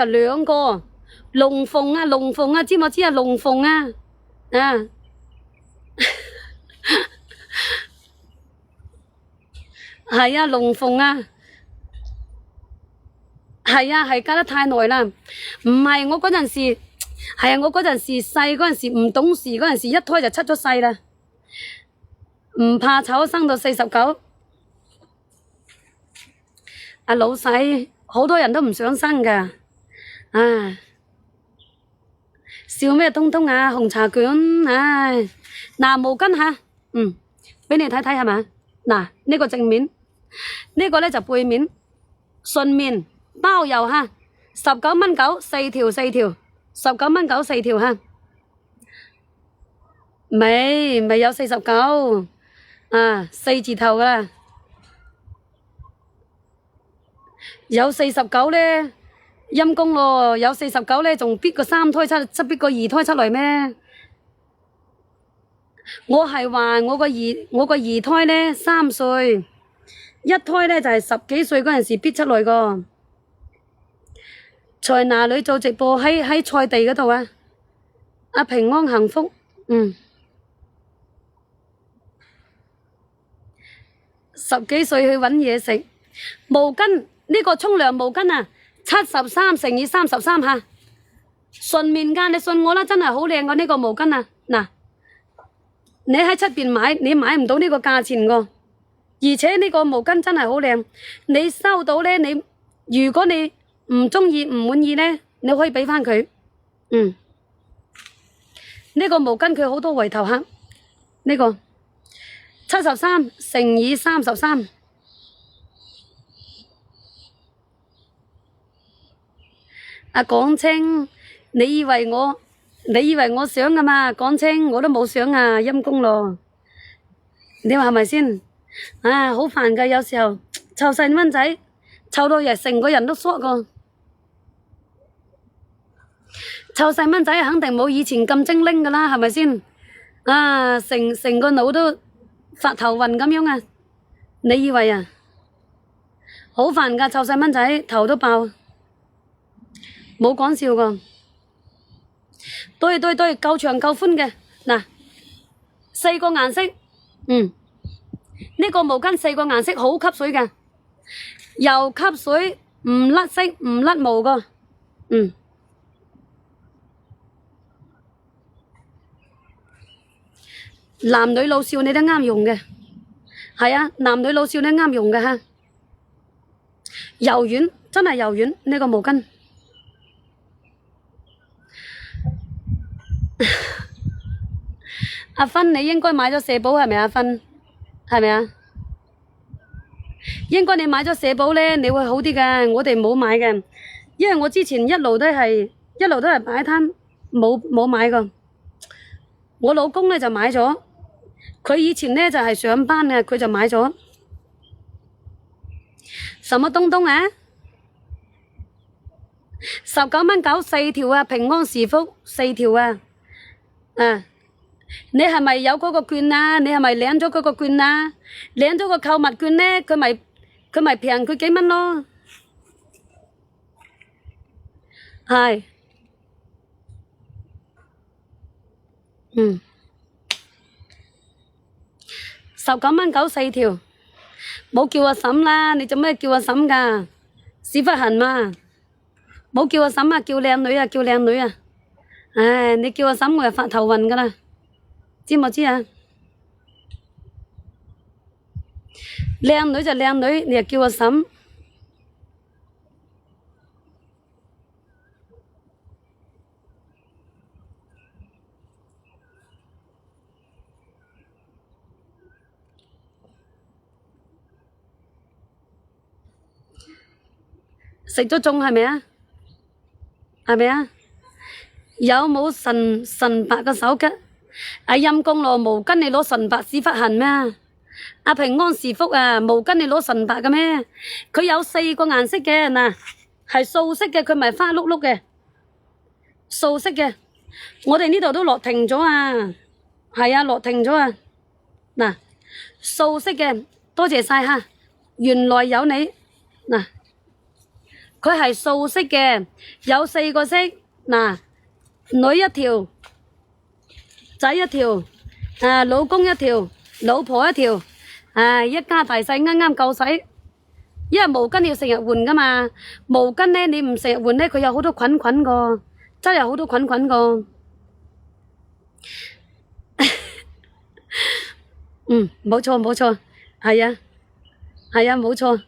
就兩個龍鳳啊，龍鳳啊，知唔知啊？龍鳳啊，啊，係啊，龍鳳啊，係啊，係隔得太耐啦。唔係我嗰陣時，係啊，我嗰陣時細嗰陣時唔懂事嗰陣時，一胎就出咗世啦，唔怕醜，生到49。阿老細好多人都唔想生㗎，唉，笑咩東東啊？紅茶卷，唉，嗱毛巾吓，俾你睇睇係咪？嗱呢個正面，呢個咧就背面，順面包郵吓，19蚊9，四條，19蚊9，四條吓，未有49，啊4字頭㗎啦。有49咧，陰公咯，有49咧，仲逼個3胎出，逼個2胎出嚟咩？我係話我個二胎咧3歲，一胎咧就係10幾歲嗰陣時逼出嚟個。在哪裏做直播？喺菜地嗰度啊！阿平安幸福，10幾歲去搵嘢食，毛巾。呢個沖涼毛巾啊，73乘以33吓，順面㗎，你信我啦，真係好靚個呢個毛巾啊！嗱，你喺出邊買，你買唔到呢個價錢個，而且呢個毛巾真係好靚，你收到咧，如果你唔中意唔滿意咧，你可以俾翻佢。呢個毛巾佢好多圍頭黑，呢個73乘以33。阿港青，你以為我想㗎嘛？港青我都冇想啊，陰公咯。你話係咪先？啊，好煩㗎，有時候湊細蚊仔，湊到人成個人都縮個。湊細蚊仔肯定冇以前咁精靈㗎啦，係咪先？啊，成個腦都發頭暈咁樣啊！你以為啊？好煩㗎，湊細蚊仔頭都爆。冇講笑噶，對，夠長夠寬嘅，嗱，4個顏色，呢個毛巾4個顏色好吸水嘅，又吸水唔甩色唔甩毛噶，男女老少你都啱用嘅，係啊，男女老少你都啱用嘅吓，柔軟真係柔軟呢個毛巾。阿芬，你應該買咗社保係咪？阿芬係咪啊？應該你買咗社保咧，你會好啲㗎。我哋冇買嘅，因為我之前一路都係擺攤，冇買過。我老公咧就買咗，佢以前咧就係上班嘅，佢就買咗。什麼東東啊？19蚊9，四條啊！平安是福4條啊！你係咪有嗰個券啊？你係咪領咗嗰個券啊？領咗個購物券呢，佢咪平佢幾蚊咯？係，19蚊9，四條，冇叫阿嬸啦！你做咩叫阿嬸㗎？屎忽痕嘛！冇叫阿嬸啊，叫靚女啊，叫靚女啊！唉，你叫阿嬸我就發頭暈㗎啦，知冇知啊？靚女就靚女，你又叫阿嬸，食咗粽係咪啊？係咪啊？有冇純白嘅手巾？啊陰公咯，毛巾你攞純白屎忽痕咩？阿平安是福啊，毛巾你攞純白嘅咩？佢有4個顏色嘅，嗱係素色嘅，佢咪花碌碌嘅，素色嘅。我哋呢度都落停咗啊，係啊，落停咗啊。嗱，素色嘅，多謝晒哈，原來有你嗱。佢係素色嘅，有4個色，嗱，女一條，仔一條，老公一條，老婆一條，一家大細啱啱夠使。因為毛巾要成日換噶嘛，毛巾呢你唔成日換呢，佢有好多菌個，真係有好多菌個。冇錯，係啊，冇錯。